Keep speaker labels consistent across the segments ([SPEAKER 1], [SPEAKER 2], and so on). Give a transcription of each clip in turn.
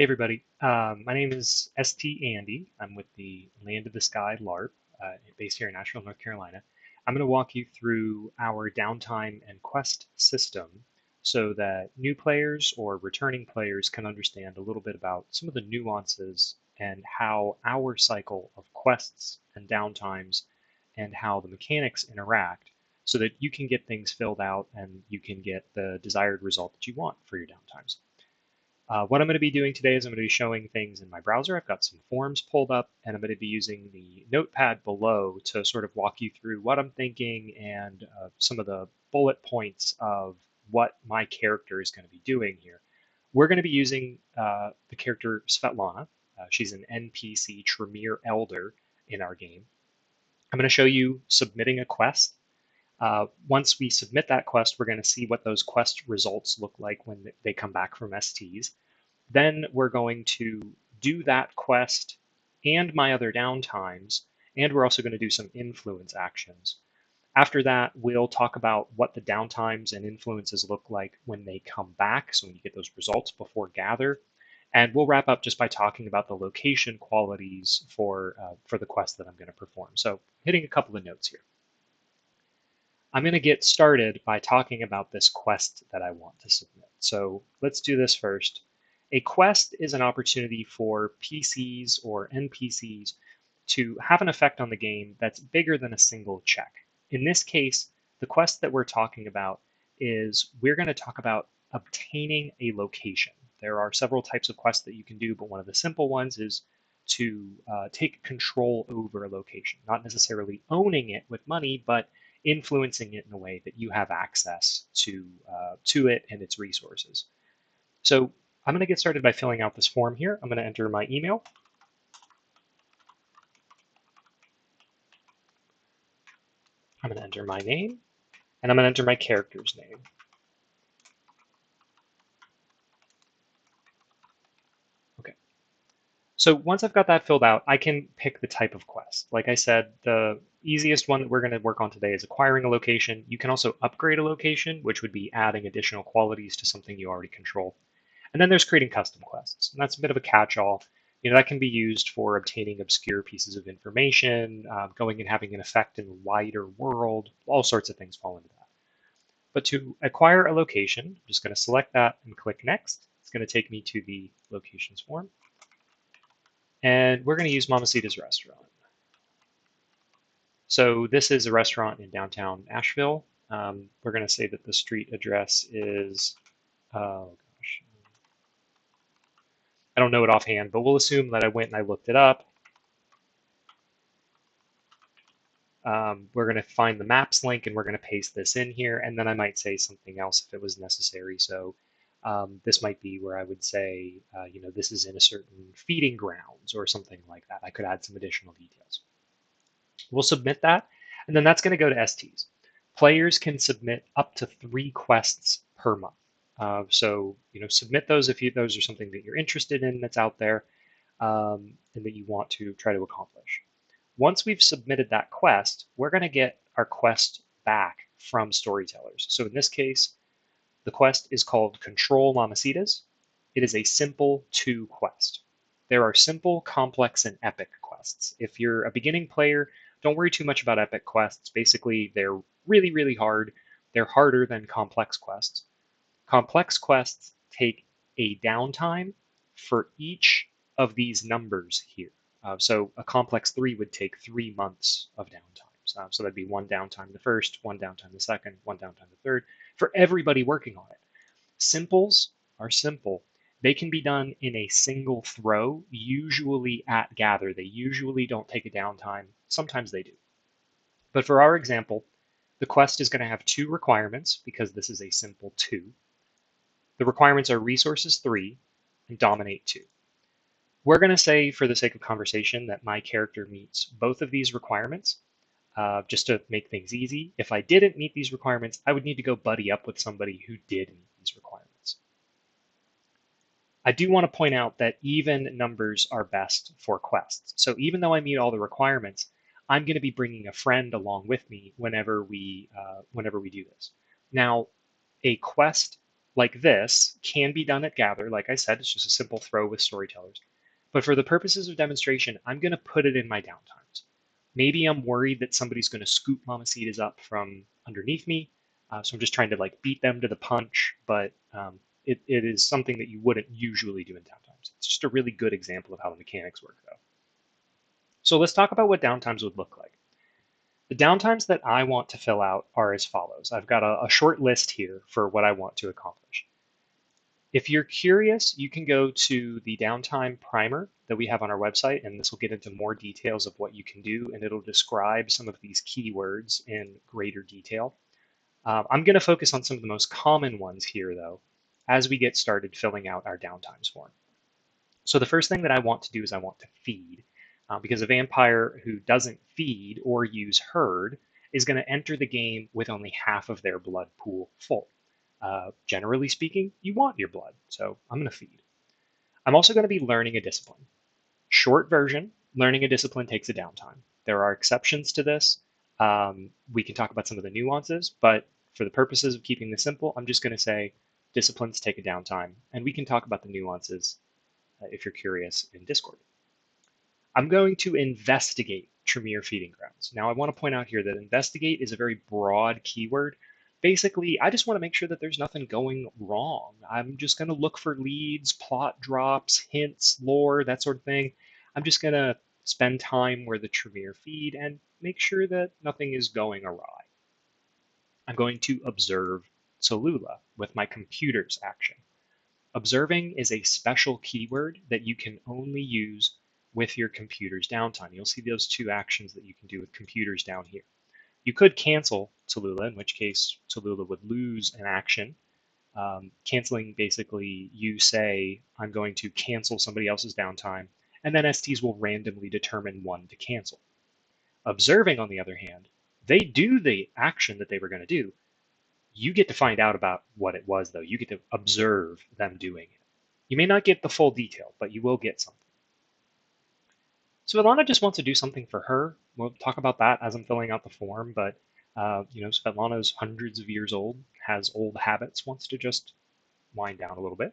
[SPEAKER 1] Hey everybody, my name is ST Andy. I'm with the Land of the Sky LARP, based here in Asheville, North Carolina. I'm going to walk you through our downtime and quest system so that new players or returning players can understand a little bit about some of the nuances and how our cycle of quests and downtimes and how the mechanics interact so that you can get things filled out and you can get the desired result that you want for your downtimes. What I'm going to be doing today is I'm going to be showing things in my browser. I've got some forms pulled up, and I'm going to be using the notepad below to sort of walk you through what I'm thinking and some of the bullet points of what my character is going to be doing here. We're going to be using the character Svetlana. She's an NPC Tremere Elder in our game. I'm going to show you submitting a quest. Once we submit that quest, we're going to see what those quest results look like when they come back from STs. Then we're going to do that quest and my other downtimes, and we're also going to do some influence actions. After that, we'll talk about what the downtimes and influences look like when they come back, so when you get those results before gather. And we'll wrap up just by talking about the location qualities for the quest that I'm going to perform. So hitting a couple of notes here. I'm going to get started by talking about this quest that I want to submit. So let's do this first. A quest is an opportunity for PCs or NPCs to have an effect on the game that's bigger than a single check. In this case, the quest that we're talking about is we're going to talk about obtaining a location. There are several types of quests that you can do, but one of the simple ones is to take control over a location, not necessarily owning it with money, but influencing it in a way that you have access to it and its resources. So I'm going to get started by filling out this form here. I'm going to enter my email. I'm going to enter my name, and I'm going to enter my character's name. Okay. So once I've got that filled out, I can pick the type of quest. Like I said, the easiest one that we're going to work on today is acquiring a location. You can also upgrade a location, which would be adding additional qualities to something you already control. And then there's creating custom quests, and that's a bit of a catch-all. That can be used for obtaining obscure pieces of information, going and having an effect in the wider world. All sorts of things fall into that. But to acquire a location, I'm just going to select that and click Next. It's going to take me to the locations form. And we're going to use Mamacita's Restaurant. So this is a restaurant in downtown Asheville. We're going to say that the street address is, oh gosh, I don't know it offhand, but we'll assume that I went and I looked it up. We're going to find the maps link and we're going to paste this in here, and then I might say something else if it was necessary. So this might be where I would say, this is in a certain feeding grounds or something like that. I could add some additional details. We'll submit that, and then that's going to go to STs. Players can submit up to 3 quests per month. So submit those if those are something that you're interested in that's out there and that you want to try to accomplish. Once we've submitted that quest, we're going to get our quest back from storytellers. So in this case, the quest is called Control Mamacitas. It is a simple 2 quest. There are simple, complex, and epic quests. If you're a beginning player, don't worry too much about epic quests. Basically, they're really, really hard. They're harder than complex quests. Complex quests take a downtime for each of these numbers here. So a complex 3 would take 3 months of downtimes. So that'd be 1 downtime the first, 1 downtime the second, 1 downtime the third, for everybody working on it. Simples are simple. They can be done in a single throw, usually at gather. They usually don't take a downtime. Sometimes they do. But for our example, the quest is going to have 2 requirements because this is a simple 2. The requirements are resources 3 and dominate 2. We're going to say, for the sake of conversation, that my character meets both of these requirements, just to make things easy. If I didn't meet these requirements, I would need to go buddy up with somebody who did meet these requirements. I do want to point out that even numbers are best for quests. So even though I meet all the requirements, I'm going to be bringing a friend along with me whenever we do this. Now, a quest like this can be done at Gather. Like I said, it's just a simple throw with storytellers. But for the purposes of demonstration, I'm going to put it in my downtimes. Maybe I'm worried that somebody's going to scoop Mamacitas up from underneath me. So I'm just trying to like beat them to the punch, but it is something that you wouldn't usually do in downtimes. It's just a really good example of how the mechanics work, though. So let's talk about what downtimes would look like. The downtimes that I want to fill out are as follows. I've got a short list here for what I want to accomplish. If you're curious, you can go to the downtime primer that we have on our website, and this will get into more details of what you can do, and it'll describe some of these keywords in greater detail. I'm going to focus on some of the most common ones here, though, as we get started filling out our downtimes form. So the first thing that I want to do is I want to feed, because a vampire who doesn't feed or use herd is going to enter the game with only half of their blood pool full. Generally speaking, you want your blood, so I'm going to feed. I'm also going to be learning a discipline. Short version, learning a discipline takes a downtime. There are exceptions to this. We can talk about some of the nuances, but for the purposes of keeping this simple, I'm just going to say disciplines take a downtime, and we can talk about the nuances if you're curious in Discord. I'm going to investigate Tremere Feeding Grounds. Now, I want to point out here that investigate is a very broad keyword. Basically, I just want to make sure that there's nothing going wrong. I'm just going to look for leads, plot drops, hints, lore, that sort of thing. I'm just going to spend time where the Tremere feed and make sure that nothing is going awry. I'm going to observe Tallulah with my computer's action. Observing is a special keyword that you can only use with your computer's downtime. You'll see those two actions that you can do with computers down here. You could cancel Tallulah, in which case Tallulah would lose an action. Canceling, basically, you say, I'm going to cancel somebody else's downtime, and then STs will randomly determine one to cancel. Observing, on the other hand, they do the action that they were going to do. You get to find out about what it was, though. You get to observe them doing it. You may not get the full detail, but you will get something. So Svetlana just wants to do something for her. We'll talk about that as I'm filling out the form, but Svetlana's hundreds of years old, has old habits, wants to just wind down a little bit.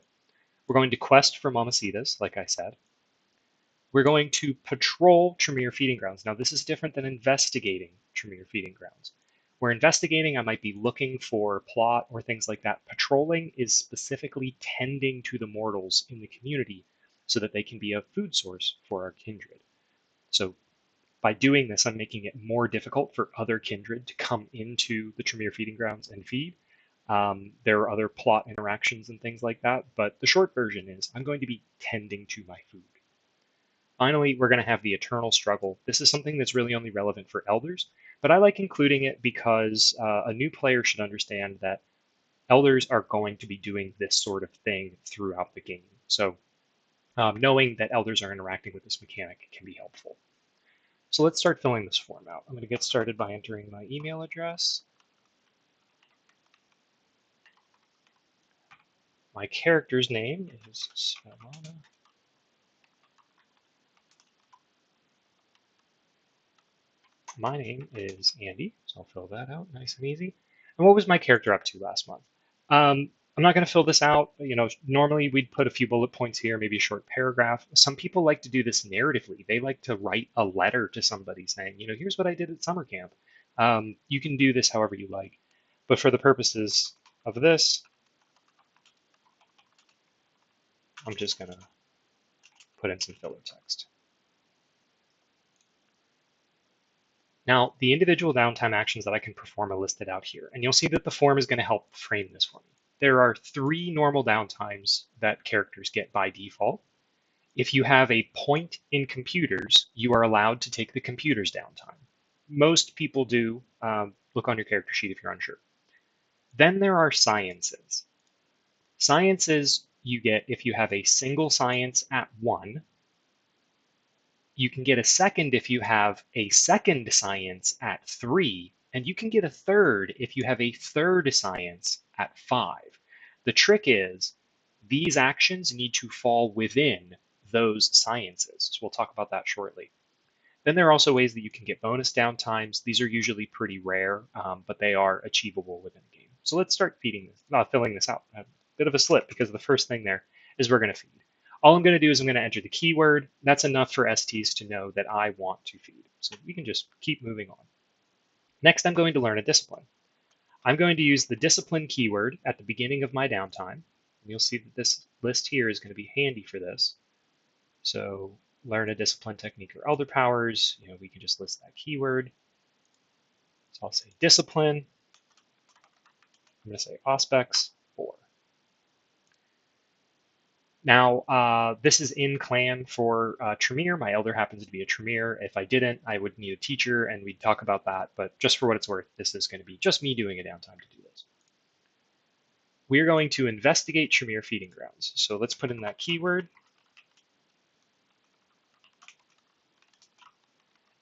[SPEAKER 1] We're going to quest for Mamacitas, like I said. We're going to patrol Tremere Feeding Grounds. Now, this is different than investigating Tremere Feeding Grounds. Where investigating, I might be looking for plot or things like that. Patrolling is specifically tending to the mortals in the community so that they can be a food source for our kindred. So by doing this, I'm making it more difficult for other kindred to come into the Tremere Feeding Grounds and feed. There are other plot interactions and things like that, but the short version is I'm going to be tending to my food. Finally, we're going to have the eternal struggle. This is something that's really only relevant for elders, but I like including it because a new player should understand that elders are going to be doing this sort of thing throughout the game. So knowing that elders are interacting with this mechanic can be helpful. So let's start filling this form out. I'm going to get started by entering my email address. My character's name is Svetlana. My name is Andy, so I'll fill that out nice and easy. And what was my character up to last month? I'm not going to fill this out. Normally we'd put a few bullet points here, maybe a short paragraph. Some people like to do this narratively. They like to write a letter to somebody saying, here's what I did at summer camp. You can do this however you like. But for the purposes of this, I'm just going to put in some filler text. Now, the individual downtime actions that I can perform are listed out here, and you'll see that the form is going to help frame this for me. There are 3 normal downtimes that characters get by default. If you have a point in computers, you are allowed to take the computer's downtime. Most people do. Look on your character sheet if you're unsure. Then there are sciences. Sciences you get if you have a single science at 1. You can get a second if you have a second science at 3, and you can get a third if you have a third science at 5. The trick is these actions need to fall within those sciences. So we'll talk about that shortly. Then there are also ways that you can get bonus downtimes. These are usually pretty rare, but they are achievable within the game. So let's start filling this out. bit of a slip because the first thing there is we're going to feed. All I'm going to do is I'm going to enter the keyword. That's enough for STs to know that I want to feed. So we can just keep moving on. Next, I'm going to learn a discipline. I'm going to use the discipline keyword at the beginning of my downtime. And you'll see that this list here is going to be handy for this. So learn a discipline technique or elder powers. We can just list that keyword. So I'll say discipline. I'm going to say Auspex 4. Now, this is in clan for Tremere. My elder happens to be a Tremere. If I didn't, I would need a teacher, and we'd talk about that. But just for what it's worth, this is going to be just me doing a downtime to do this. We are going to investigate Tremere feeding grounds. So let's put in that keyword.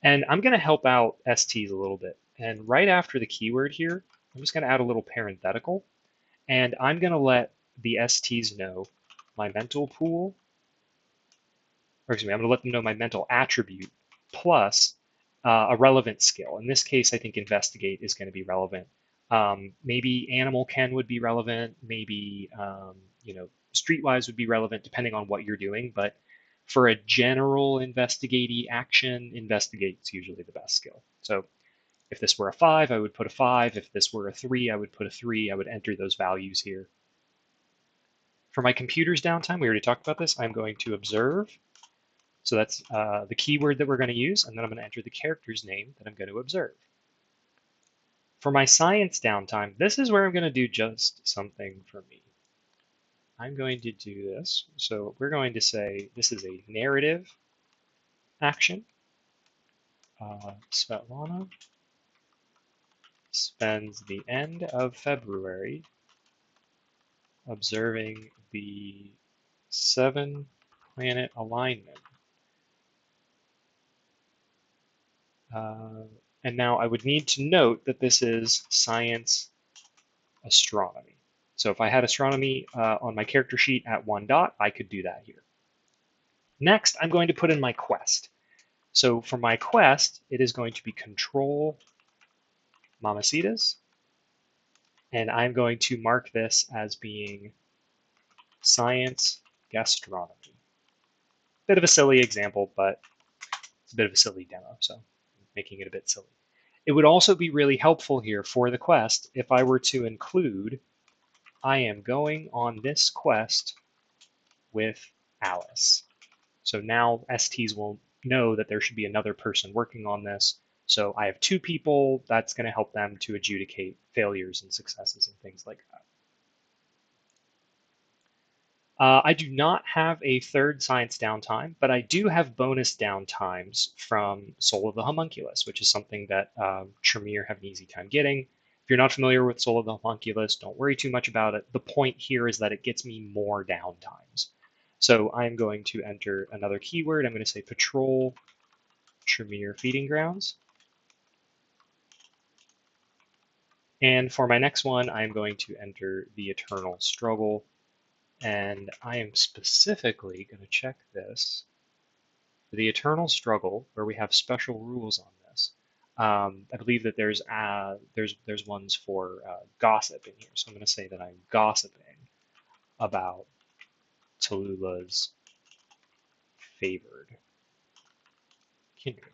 [SPEAKER 1] And I'm going to help out STs a little bit. And right after the keyword here, I'm just going to add a little parenthetical. And I'm going to let the STs know my mental pool, or excuse me, I'm going to let them know my mental attribute plus a relevant skill. In this case, I think investigate is going to be relevant. Maybe animal ken would be relevant. Maybe streetwise would be relevant, depending on what you're doing. But for a general investigatey action, investigate's usually the best skill. So if this were a 5, I would put a 5. If this were a 3, I would put a 3. I would enter those values here. For my computer's downtime, we already talked about this. I'm going to observe. So that's the keyword that we're going to use, and then I'm going to enter the character's name that I'm going to observe. For my science downtime, this is where I'm going to do just something for me. I'm going to do this. So we're going to say this is a narrative action. Svetlana spends the end of February observing the 7-planet alignment. And now I would need to note that this is science astronomy. So if I had astronomy on my character sheet at 1 dot, I could do that here. Next, I'm going to put in my quest. So for my quest, it is going to be control Mamacitas. And I'm going to mark this as being science gastronomy. Bit of a silly example, but it's a bit of a silly demo, so I'm making it a bit silly. It would also be really helpful here for the quest if I were to include, I am going on this quest with Alice. So now STs will know that there should be another person working on this. So I have 2 people. That's going to help them to adjudicate failures and successes and things like that. I do not have a 3rd science downtime, but I do have bonus downtimes from Soul of the Homunculus, which is something that Tremere have an easy time getting. If you're not familiar with Soul of the Homunculus, don't worry too much about it. The point here is that it gets me more downtimes. So I'm going to enter another keyword. I'm going to say patrol Tremere feeding grounds. And for my next one, I'm going to enter the eternal struggle. And I am specifically going to check this. The eternal struggle, where we have special rules on this. I believe that there's ones for gossip in here. So I'm going to say that I'm gossiping about Tallulah's favored kindred.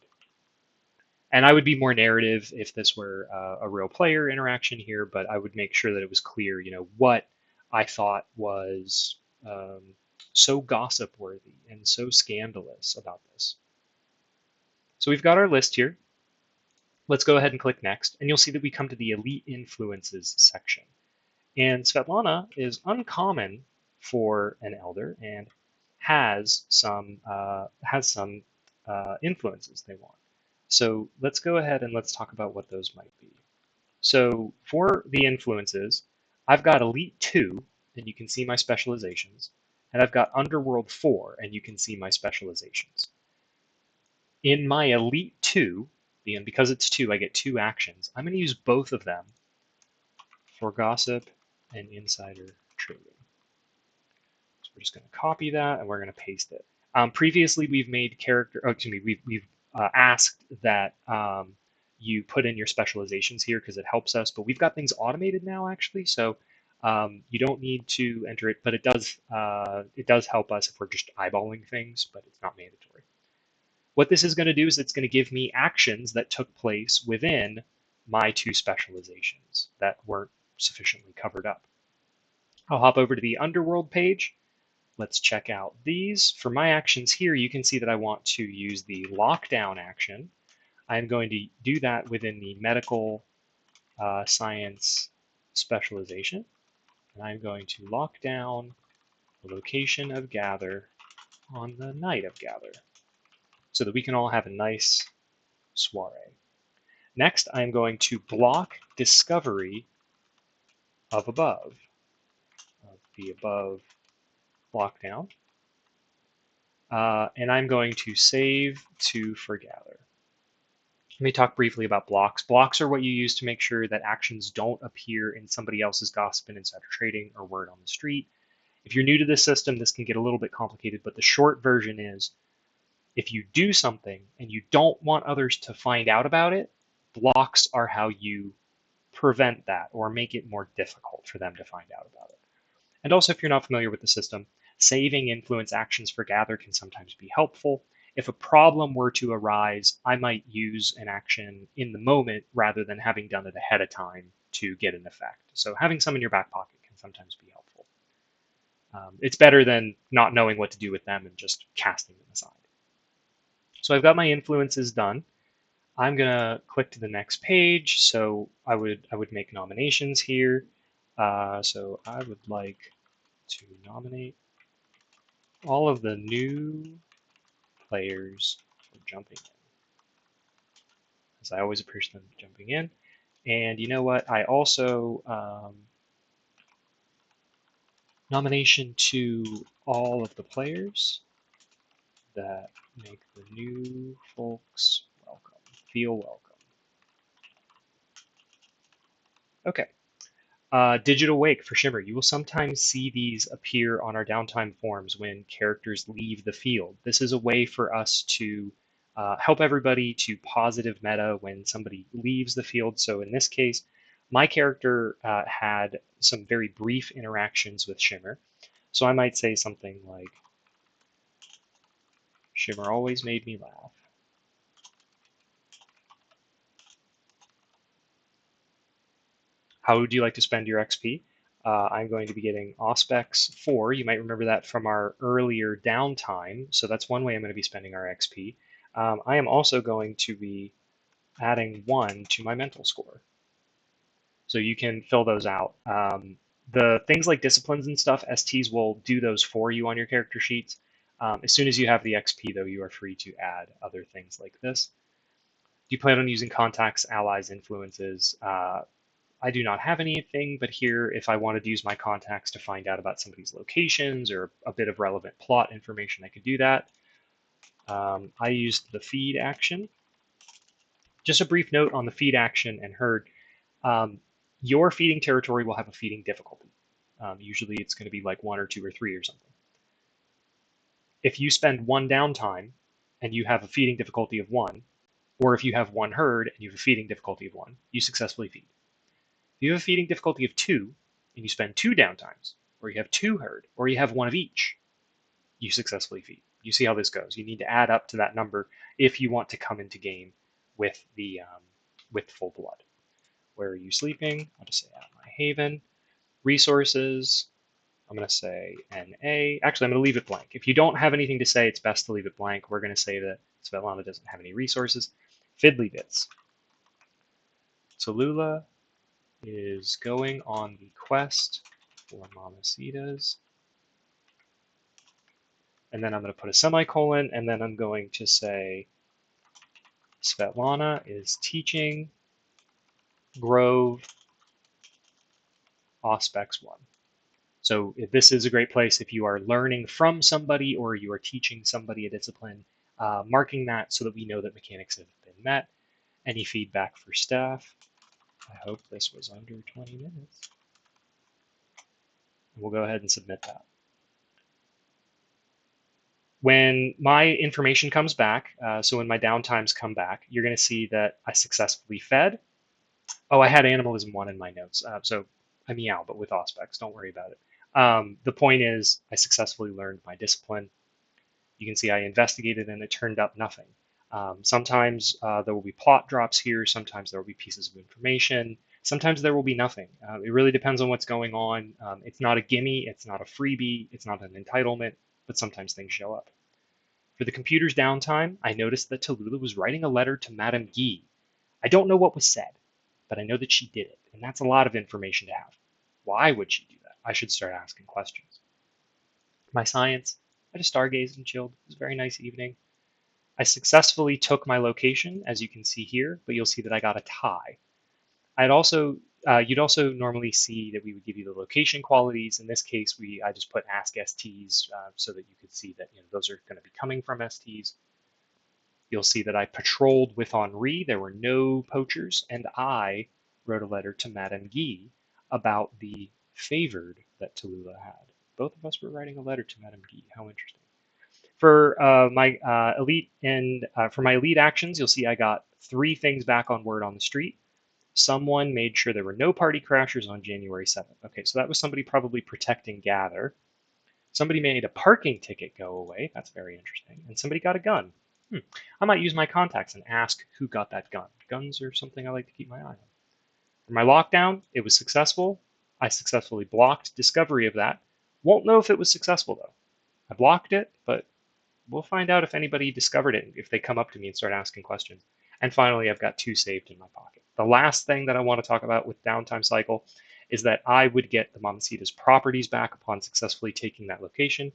[SPEAKER 1] And I would be more narrative if this were a real player interaction here, but I would make sure that it was clear, what I thought was so gossip-worthy and so scandalous about this. So we've got our list here. Let's go ahead and click next, and you'll see that we come to the Elite Influences section. And Svetlana is uncommon for an elder and has some influences they want. So let's go ahead and let's talk about what those might be. So for the influences, I've got Elite 2, and you can see my specializations, and I've got Underworld 4, and you can see my specializations. In my Elite 2, and because it's 2, I get 2 actions. I'm going to use both of them for Gossip and Insider Trading. So we're just going to copy that, and we're going to paste it. Previously, we've made we've asked that you put in your specializations here because it helps us, but we've got things automated now, actually. So You don't need to enter it, but it does help us if we're just eyeballing things, but it's not mandatory. What this is going to do is it's going to give me actions that took place within my 2 specializations that weren't sufficiently covered up. I'll hop over to the underworld page. Let's check out these. For my actions here, you can see that I want to use the lockdown action. I'm going to do that within the medical science specialization. And I'm going to lock down the location of gather on the night of gather so that we can all have a nice soiree. Next, I'm going to block discovery of the above lockdown. And I'm going to save to forgather. Let me talk briefly about blocks. Blocks are what you use to make sure that actions don't appear in somebody else's gossip and insider trading or word on the street. If you're new to this system, this can get a little bit complicated, but the short version is if you do something and you don't want others to find out about it, blocks are how you prevent that or make it more difficult for them to find out about it. And also, if you're not familiar with the system, saving influence actions for gather can sometimes be helpful. If a problem were to arise, I might use an action in the moment rather than having done it ahead of time to get an effect. So having some in your back pocket can sometimes be helpful. It's better than not knowing what to do with them and just casting them aside. So I've got my influences done. I'm gonna click to the next page. So I would make nominations here. So I would like to nominate all of the new players for jumping in, as I always appreciate them jumping in. And you know what? I also nomination to all of the players that make the new folks welcome, feel welcome. Okay. Digital Wake for Shimmer. You will sometimes see these appear on our downtime forms when characters leave the field. This is a way for us to help everybody to positive meta when somebody leaves the field. So in this case, my character had some very brief interactions with Shimmer. So I might say something like, Shimmer always made me laugh. How would you like to spend your XP? I'm going to be getting Auspex 4. You might remember that from our earlier downtime. So that's one way I'm going to be spending our XP. I am also going to be adding 1 to my mental score. So you can fill those out. The things like disciplines and stuff, STs will do those for you on your character sheets. As soon as you have the XP, though, you are free to add other things like this. Do you plan on using contacts, allies, influences? I do not have anything, but here, if I wanted to use my contacts to find out about somebody's locations or a bit of relevant plot information, I could do that. I used the feed action. Just a brief note on the feed action and herd. Your feeding territory will have a feeding difficulty. Usually it's going to be like 1 or 2 or 3 or something. If you spend 1 downtime and you have a feeding difficulty of 1, or if you have 1 herd and you have a feeding difficulty of 1, you successfully feed. If you have a feeding difficulty of 2 and you spend 2 downtimes, or you have 2 herd, or you have 1 of each, you successfully feed. You see how this goes. You need to add up to that number if you want to come into game with the full blood. Where are you sleeping? I'll just say at my haven. Resources, I'm going to say NA. Actually, I'm going to leave it blank. If you don't have anything to say, it's best to leave it blank. We're going to say that Svetlana doesn't have any resources. Fiddly bits. So Lula is going on the quest for Mamacitas. And then I'm going to put a semicolon, and then I'm going to say Svetlana is teaching Grove Auspex 1. So if this is a great place if you are learning from somebody or you are teaching somebody a discipline, marking that so that we know that mechanics have been met. Any feedback for staff? I hope this was under 20 minutes. We'll go ahead and submit that. When my information comes back, so when my downtimes come back, you're going to see that I successfully fed. Oh, I had animalism 1 in my notes. So I meow, but with auspex. Don't worry about it. The point is, I successfully learned my discipline. You can see I investigated and it turned up nothing. Sometimes there will be plot drops here. Sometimes there will be pieces of information. Sometimes there will be nothing. It really depends on what's going on. It's not a gimme. It's not a freebie. It's not an entitlement, but sometimes things show up. For the computer's downtime, I noticed that Tallulah was writing a letter to Madame Guy. I don't know what was said, but I know that she did it, and that's a lot of information to have. Why would she do that? I should start asking questions. My science, I just stargazed and chilled. It was a very nice evening. I successfully took my location, as you can see here, but you'll see that I got a tie. You'd also normally see that we would give you the location qualities. In this case, I just put ask STs so that you could see that those are going to be coming from STs. You'll see that I patrolled with Henri. There were no poachers, and I wrote a letter to Madame Guy about the favored that Tallulah had. Both of us were writing a letter to Madame Guy. How interesting. For my elite actions, you'll see I got 3 things back on word on the street. Someone made sure there were no party crashers on January 7th. Okay, so that was somebody probably protecting Gather. Somebody made a parking ticket go away. That's very interesting. And somebody got a gun. I might use my contacts and ask who got that gun. Guns are something I like to keep my eye on. For my lockdown, it was successful. I successfully blocked discovery of that. Won't know if it was successful, though. I blocked it, but we'll find out if anybody discovered it, if they come up to me and start asking questions. And finally, I've got 2 saved in my pocket. The last thing that I want to talk about with downtime cycle is that I would get the Mamacita's properties back upon successfully taking that location.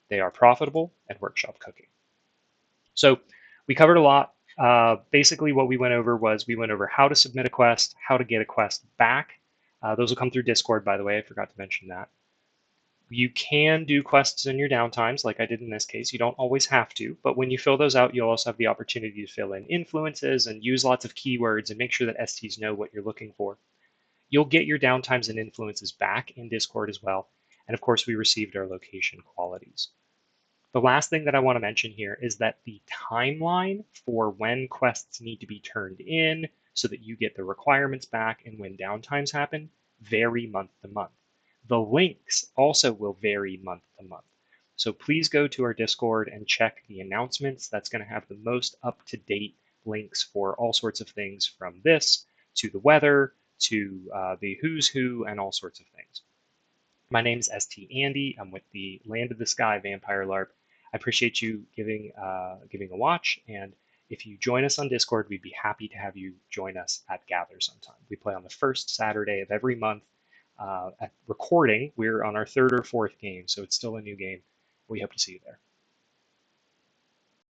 [SPEAKER 1] They are profitable and workshop cooking. So we covered a lot. Basically, what we went over how to submit a quest, how to get a quest back. Those will come through Discord, by the way. I forgot to mention that. You can do quests in your downtimes, like I did in this case. You don't always have to, but when you fill those out, you'll also have the opportunity to fill in influences and use lots of keywords and make sure that STs know what you're looking for. You'll get your downtimes and influences back in Discord as well. And of course, we received our location qualities. The last thing that I want to mention here is that the timeline for when quests need to be turned in so that you get the requirements back and when downtimes happen vary month to month. The links also will vary month to month. So please go to our Discord and check the announcements. That's going to have the most up-to-date links for all sorts of things from this to the weather to the who's who and all sorts of things. My name is ST Andy. I'm with the Land of the Sky Vampire LARP. I appreciate you giving a watch, and if you join us on Discord, we'd be happy to have you join us at Gather sometime. We play on the first Saturday of every month. At recording, we're on our 3rd or 4th game, so it's still a new game. We hope to see you there.